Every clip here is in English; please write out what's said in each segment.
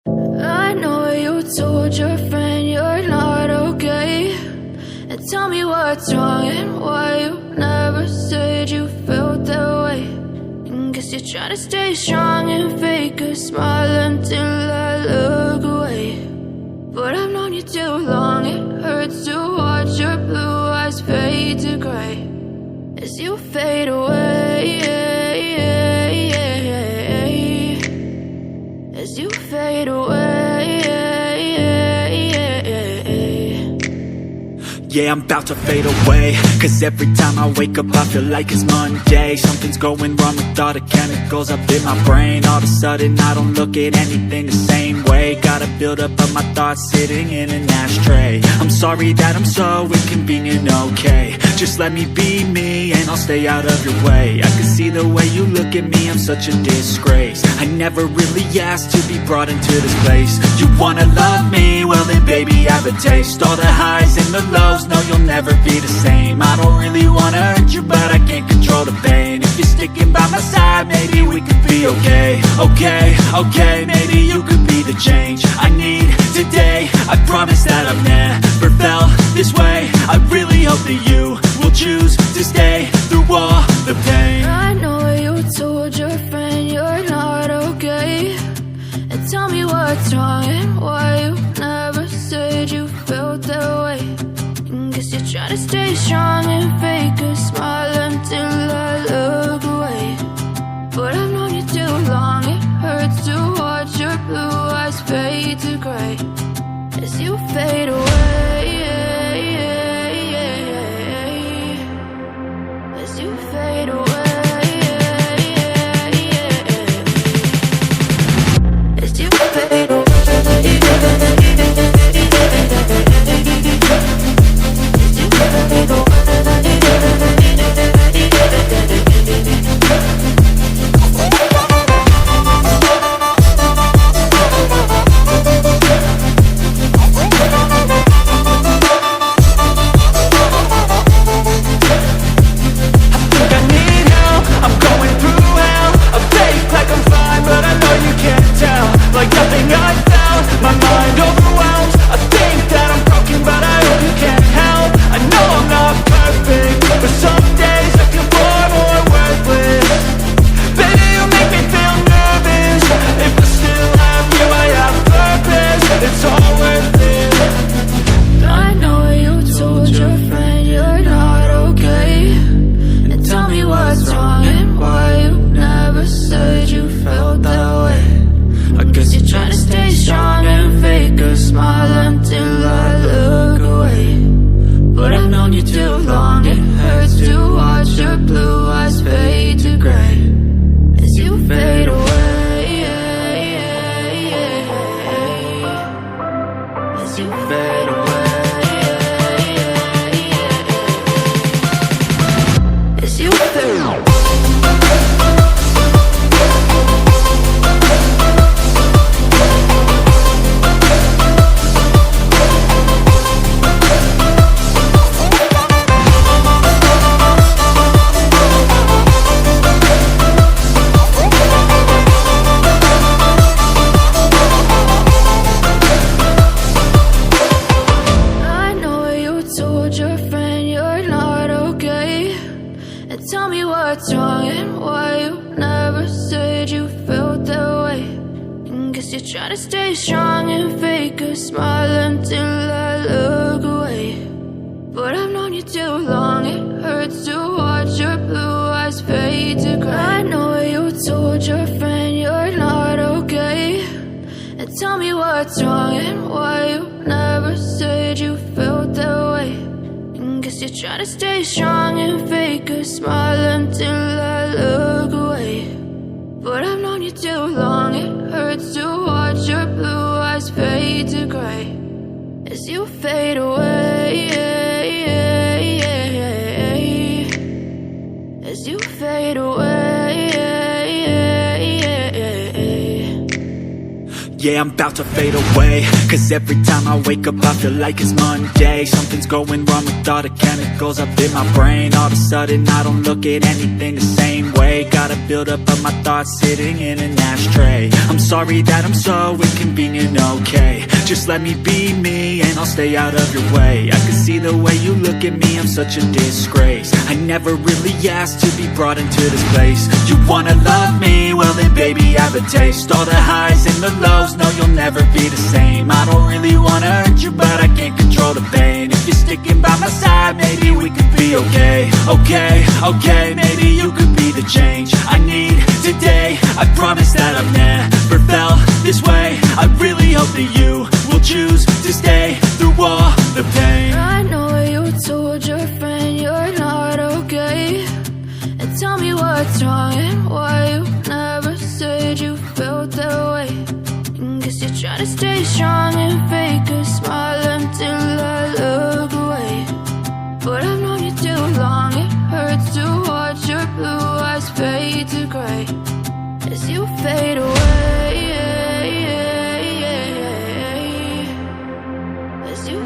I know you told your friend you're not okay, and tell me what's wrong and why you never said you felt that way. And guess you're trying to stay strong and fake a smile until I look away. But I've known you too long, it hurts to watch your blue eyes fade to gray as you fade away, as you fade away. Yeah, I'm about to fade away, cause every time I wake up I feel like it's Monday. Something's going wrong with all the chemicals up in my brain. All of a sudden I don't look at anything the same way. Got a buildup of my thoughts sitting in an ashtray. I'm sorry that I'm so inconvenient, okay. Just let me be me and I'll stay out of your way. I can see the way you look at me, I'm such a disgrace. I never really asked to be brought into this place. You wanna love me? Well then baby I have a taste. All the highs and the lows, no you'll never be the same. I don't really wanna hurt you but I can't control the pain. If you're sticking by my side maybe we could be okay. Okay, maybe you could be the change I need today. I promise that I've never felt this way. I really hope that you will choose to stay through all the pain. I know you told your friend you're not okay, and tell me what's wrong and why you never said you felt that way. And guess you're trying to stay strong and fake a smile until I look away. But I've known you too long, it hurts to watch your blue eyes fade to gray as you fade away, as you fade away, as you fade away. Trying to stay strong and fake a smile until I look away. But I've known you too long, it hurts to watch your blue eyes fade to gray. I know you told your friend you're not okay, and tell me what's wrong and why you never said you felt that way. And guess you're trying to stay strong and fake a smile until I look away. But I've known you too long, it hurts to watch your blue eyes fade to gray as you fade away, as you fade away. Yeah, I'm about to fade away, cause every time I wake up I feel like it's Monday. Something's going wrong with all the chemicals up in my brain. All of a sudden I don't look at anything the same way. Got a buildup of my thoughts sitting in an ashtray. I'm sorry that I'm so inconvenient, okay. Just let me be me and I'll stay out of your way. I can see the way you look at me, I'm such a disgrace. I never really asked to be brought into this place. You wanna love me? Well then baby I have a taste. All the highs and the lows, no you'll never be the same. I don't really wanna hurt you but I can't control the pain. If you're sticking by my side, maybe we could be okay. Okay, maybe you could be the change I need today. I promise that I've never felt this way. I really hope that you will choose to stay through all the pain. I know you told your friend you're not okay, and tell me what's wrong and why you never said you felt that way. Guess you're trying to stay strong and fake a smile until I look away. But I've known you too long, it hurts to watch your blue eyes fade to gray as you fade away. As you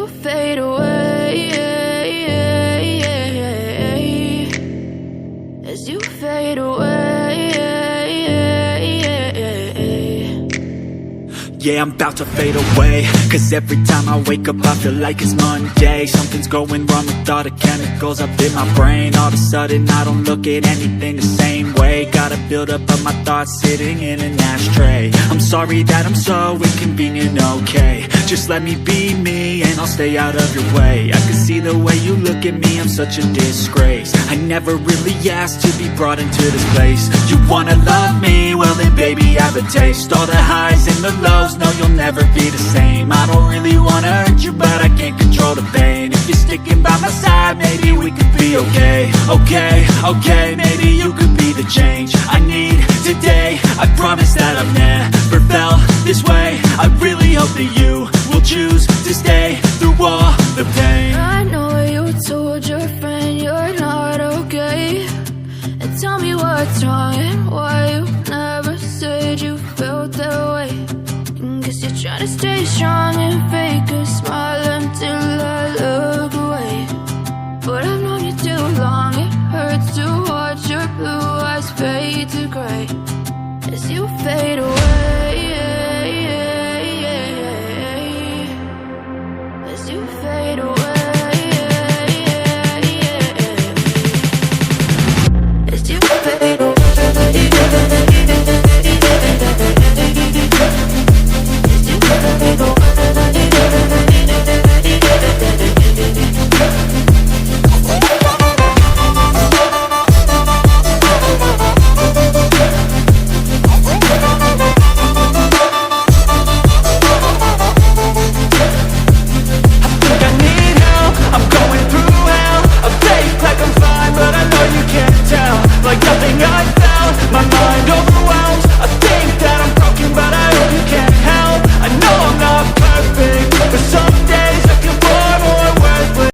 fade away. As you fade away. Yeah, I'm about to fade away, cause every time I wake up I feel like it's Monday. Something's going wrong with all the chemicals up in my brain. All of a sudden I don't look at anything the same way. Got a buildup of my thoughts sitting in an ashtray. I'm sorry that I'm so inconvenient, okay. Just let me be me and I'll stay out of your way. I can see the way you look at me, I'm such a disgrace. I never really asked to be brought into this place. You wanna love me? Well then baby I have a taste. All the highs and the lows, no you'll never be the same. I don't really wanna hurt you but I can't control the pain. If you're sticking by my side, maybe we could be okay. Okay, maybe you could be the change I need today. I promise that I've never felt this way. I really hope that you will choose to stay through all the pain. I know what's wrong and why you never said you felt that way. Guess you're trying to stay strong and fake a smile until I look away. But I've known you too long, it hurts to watch your blue eyes fade to gray as you fade away.